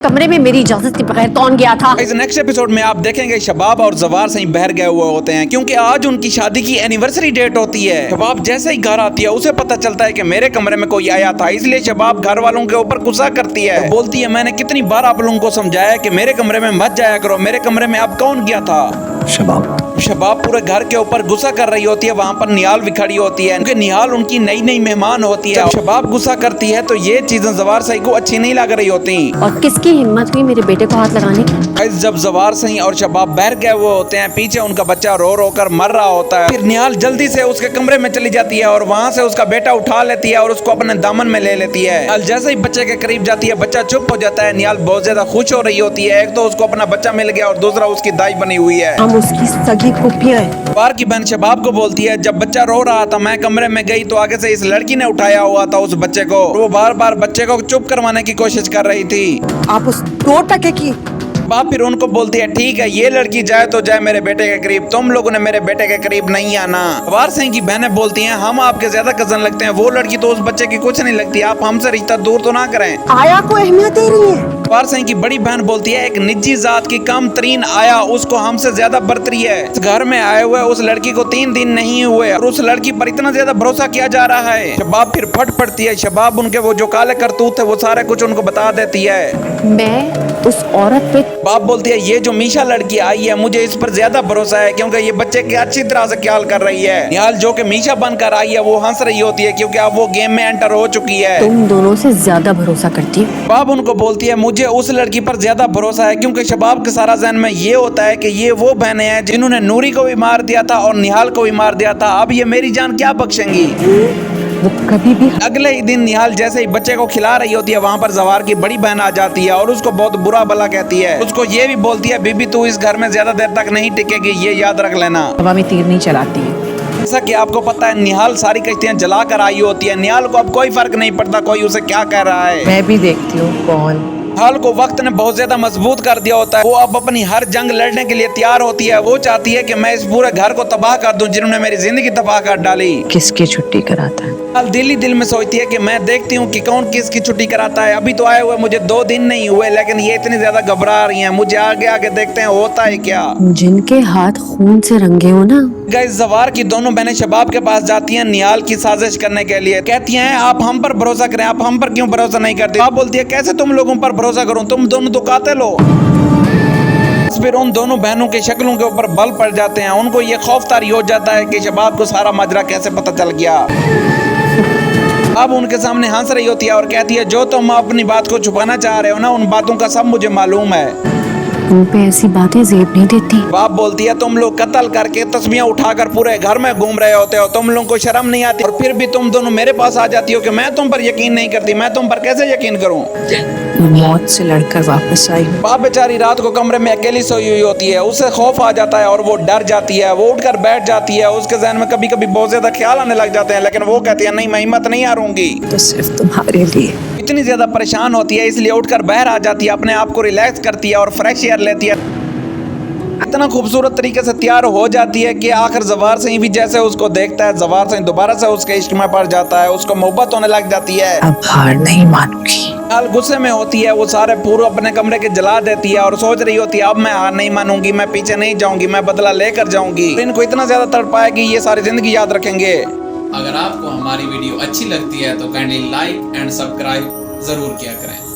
कमरे में मेरी इजाजत के बगैर कौन गया था? इस नेक्स्ट एपिसोड में आप देखेंगे शबाब और जवार सही बहर गए हुए होते हैं क्योंकि आज उनकी शादी की एनिवर्सरी डेट होती है। शबाब जैसे ही घर आती है उसे पता चलता है कि मेरे कमरे में कोई आया था, इसलिए शबाब घर वालों के ऊपर गुस्सा करती है। तो बोलती है मैंने कितनी बार आप लोगों को समझाया कि मेरे कमरे में मत जाया करो, मेरे कमरे में अब कौन गया था? शबाब पूरे घर के ऊपर गुस्सा कर रही होती है। वहाँ पर निहाल भी खड़ी होती है क्योंकि निहाल उनकी नई नई मेहमान होती है। शबाब गुस्सा करती है तो ये चीजें जवार सही को अच्छी नहीं लग रही होती। और किसकी हिम्मत हुई मेरे बेटे को हाथ लगाने की? जब जवार सही और शबाब बहर गए हुए होते हैं, पीछे उनका बच्चा रो रो कर मर रहा होता है। फिर निहाल जल्दी से उसके कमरे में चली जाती है और वहाँ से उसका बेटा उठा लेती है और उसको अपने दामन में ले लेती है। निहाल जैसे ही बच्चे के करीब जाती है बच्चा चुप हो जाता है। निहाल बहुत ज्यादा खुश हो रही होती है, एक तो उसको अपना बच्चा मिल गया और दूसरा उसकी दाई बनी हुई है। हम उसकी सगी फूफियां हैं। जवार की बहन शबाब को बोलती है जब बच्चा रो रहा था मैं कमरे में गई तो आगे से इस लड़की ने उठाया हुआ था उस बच्चे को। वो बार बार बच्चे को चुप करवाने की कोशिश कर रही थी। आप उस 2 टके की बाप फिर उनको बोलती है ठीक है ये लड़की जाए तो जाए मेरे बेटे के करीब, तुम लोगों ने मेरे बेटे के करीब नहीं आना। जवार सिंह की बहनें बोलती हैं हम आपके ज्यादा कजन लगते हैं, वो लड़की तो उस बच्चे की कुछ नहीं लगती, आप हमसे रिश्ता दूर तो ना करें। आया को अहमियत दे रही है। जवार सिंह की बड़ी बहन बोलती है एक निजी जात की कम तरीन आया उसको हमसे ज्यादा बरतरी है। इस घर में आए हुए उस लड़की को 3 दिन नहीं हुए और उस लड़की पर इतना ज्यादा भरोसा किया जा रहा है। शबाब फिर फट पड़ती है। शबाब उनके वो जो काले करतूत है वो सारे कुछ उनको बता देती है। मैं उस औरत पे बाप बोलती है ये जो मीशा लड़की आई है मुझे इस पर ज्यादा भरोसा है क्योंकि ये बच्चे की अच्छी तरह से ख्याल कर रही है। निहाल जो कि मीशा बनकर आई है वो हंस रही होती है क्योंकि अब वो गेम में एंटर हो चुकी है। तुम दोनों से ज्यादा भरोसा करती हूँ। बाप उनको बोलती है मुझे उस लड़की पर ज्यादा भरोसा है क्योंकि शबाब के सारा जहन में ये होता है कि ये वो बहनें हैं जिन्होंने नूरी को भी मार दिया था और निहाल को भी मार दिया था, अब ये मेरी जान क्या बख्शेंगी। वो कभी भी अगले ही दिन निहाल जैसे ही बच्चे को खिला रही होती है वहाँ पर जवार की बड़ी बहन आ जाती है और उसको बहुत बुरा भला कहती है। उसको ये भी बोलती है बीबी तू इस घर में ज्यादा देर तक नहीं टिकेगी, ये याद रख लेना। हवा में तीर नहीं चलाती है। जैसा कि आपको पता है निहाल सारी कश्तियाँ जला कर आई होती है। निहाल को अब कोई फर्क नहीं पड़ता कोई उसे क्या कह रहा है। मैं भी देखती हूँ कौन। निहाल को वक्त ने बहुत ज्यादा मजबूत कर दिया होता है। वो अब अपनी हर जंग लड़ने के लिए तैयार होती है। वो चाहती है कि मैं इस पूरे घर को तबाह कर दूं जिन्होंने मेरी जिंदगी तबाह कर डाली। किसकी छुट्टी कराता है? निहाल दिल ही दिल में सोचती है कि मैं देखती हूँ कि कौन किसकी छुट्टी कराता है। अभी तो आए हुए मुझे 2 दिन नहीं हुए लेकिन ये इतनी ज्यादा घबरा रही हैं। मुझे आगे आगे देखते हैं होता है क्या। जिनके हाथ खून से रंगे हो ना। गाइस जवार की दोनों बहनें शबाब के पास जाती हैं निहाल की साजिश करने के लिए। कहती हैं आप हम पर भरोसा करें, आप हम पर क्यों भरोसा नहीं करते? आप बोलती है कैसे तुम लोगों पर भरोसा करूं, तुम दोनों तो कातिल हो। फिर उन दोनों बहनों के शक्लों के ऊपर बल पड़ जाते हैं। उनको ये खौफ तारी हो जाता है कि शबाब को सारा माजरा कैसे पता चल गया। अब उनके सामने हंस रही होती है और कहती है जो तुम अपनी बात को छुपाना चाह रहे हो ना उन बातों का सब मुझे मालूम है। तुम पे ऐसी बातें जेब नहीं देती। बाप बोलती है तुम लोग कत्ल करके तस्वीरें उठाकर पूरे घर में घूम रहे होते हो, तुम लोगों को शर्म नहीं आती और फिर भी तुम दोनों मेरे पास आ जाती हो कि मैं तुम पर यकीन नहीं करती। मैं तुम पर कैसे यकीन करूं? मौत से लड़कर वापस आई। बाप बेचारी रात को कमरे में अकेली सोई हुई होती है। उसे खौफ आ जाता है और वो डर जाती है। वो उठकर बैठ जाती है। उसके जहन में कभी कभी बहुत ज्यादा ख्याल आने लग जाते हैं लेकिन वो कहती है नहीं मैं हिम्मत नहीं हारूंगी। तो सिर्फ तुम्हारे लिए। इतनी ज्यादा परेशान होती है इसलिए उठकर बाहर आ जाती है, अपने आप को रिलैक्स करती है और फ्रेश एयर लेती है। इतना खूबसूरत तरीके से तैयार हो जाती है कि आखिर जवार सिंह भी जैसे उसको देखता है जवार सिंह दोबारा से उसके इश्क में पड़ जाता है, उसको मोहब्बत होने लग जाती है। अब हार नहीं मानूंगी। निहाल गुस्से में होती है, वो सारे पूरे अपने कमरे के जला देती है और सोच रही होती है अब मैं हार नहीं मानूंगी, मैं पीछे नहीं जाऊंगी, मैं बदला लेकर जाऊंगी। इनको इतना ज्यादा तड़पाएगी ये सारी जिंदगी याद रखेंगे। अगर आपको हमारी वीडियो अच्छी लगती है तो काइंडली लाइक एंड सब्सक्राइब जरूर किया करें।